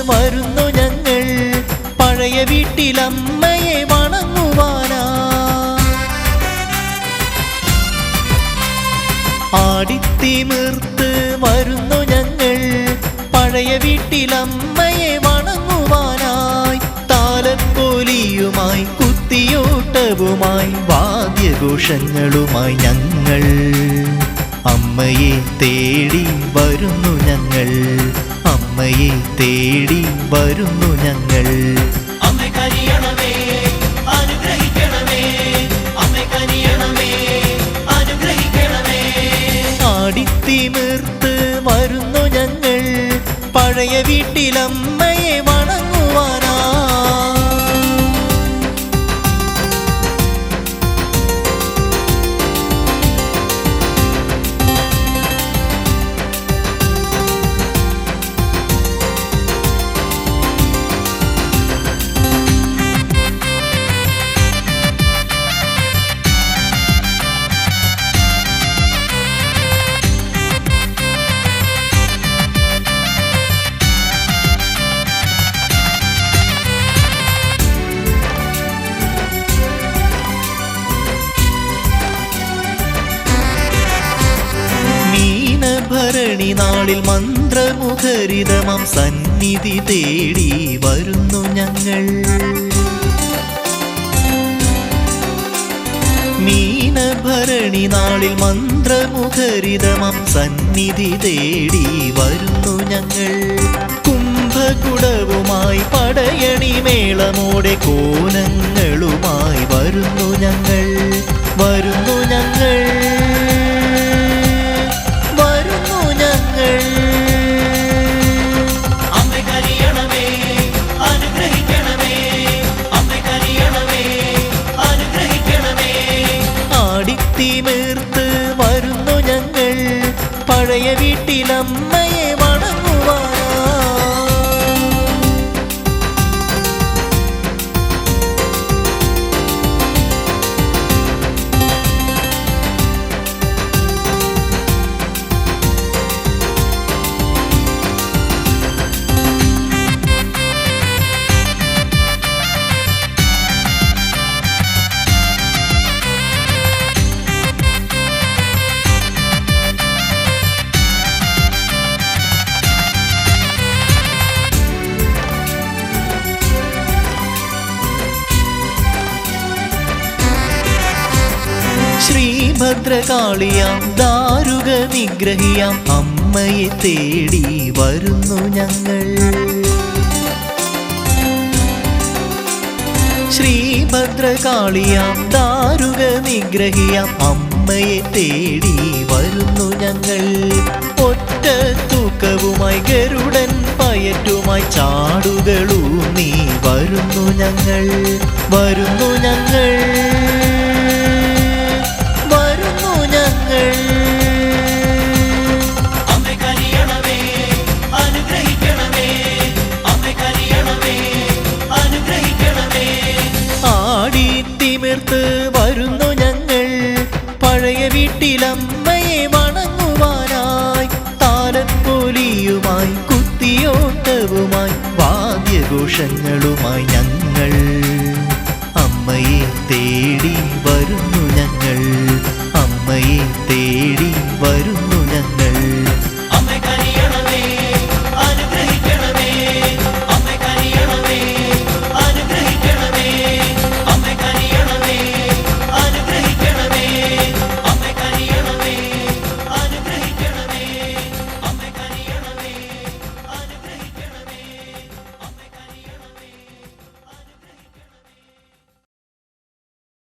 വരുന്നു ഞങ്ങൾ പഴയ വീട്ടിലമ്മയെ വണങ്ങുവാനാ. ആടിത്തിമിർത്ത് വരുന്നു ഞങ്ങൾ പഴയ വീട്ടിലമ്മയെ വണങ്ങുവാനായി. താലപ്പൊലിയുമായി കുത്തിയോട്ടവുമായി വാദ്യഘോഷങ്ങളുമായി ഞങ്ങൾ അമ്മയെ തേടി വരുന്നു ഞങ്ങൾ. അമ്മയെ തേടി വരുന്നു ഞങ്ങൾ. അമ്മേ കനിയണമേ അനുഗ്രഹിക്കണമേ, അമ്മേ കനിയണമേ അനുഗ്രഹിക്കണമേ. ആടിത്തിമിർത്ത് വരുന്നു ഞങ്ങൾ പഴയ വീട്ടിലമ്മയെ വണങ്ങുവാനാ. ഭരണി നാളിൽ മന്ത്രമുഖരിതമം സന്നിധി തേടി വരുന്നു ഞങ്ങൾ. മീനഭരണി നാളിൽ മന്ത്രമുഖരിതമം സന്നിധി തേടി വരുന്നു ഞങ്ങൾ. കുംഭകുടവുമായി പടയണി മേളമോടെ കോലങ്ങളുമായി വരുന്നു ഞങ്ങൾ. വരുന്നു ഞങ്ങൾ. അമ്മേ കനിയണമേ അനുഗ്രഹിക്കണമേ, അമ്മേ കനിയണമേ അനുഗ്രഹിക്കണമേ. ആടിത്തിമിർത്ത് വരുന്നു ഞങ്ങൾ പഴയ വീട്ടിലമ്മയെ വണങ്ങുവാനാ. ശ്രീഭദ്രകാളിയാം ദാരുക നിഗ്രഹിയാം അമ്മയെ തേടി വരുന്നു ഞങ്ങൾ. ശ്രീഭദ്രകാളിയാം ദാരുക നിഗ്രഹിയാം അമ്മയെ തേടി വരുന്നു ഞങ്ങൾ. ഒറ്റ തൂക്കവുമായി ഗരുഡൻ പയറ്റുമായി ചാടുകളൂന്നി വരുന്നു ഞങ്ങൾ. വരുന്നു ഞങ്ങൾ. അമ്മേ കനിയണമേ അനുഗ്രഹിക്കണമേ, അമ്മേ കനിയണമേ അനുഗ്രഹിക്കണമേ. ആടിത്തിമിർത്ത് വരുന്നു ഞങ്ങൾ പഴയ വീട്ടിലമ്മയെ വണങ്ങുവാനായി. താലപ്പൊലിയുമായി കുത്തിയോട്ടവുമായി വാദ്യഘോഷങ്ങളുമായി ഞങ്ങൾ അമ്മയെ തേടി വരുന്നു ഞങ്ങൾ. അമ്മയെ തേടി വരുന്നു.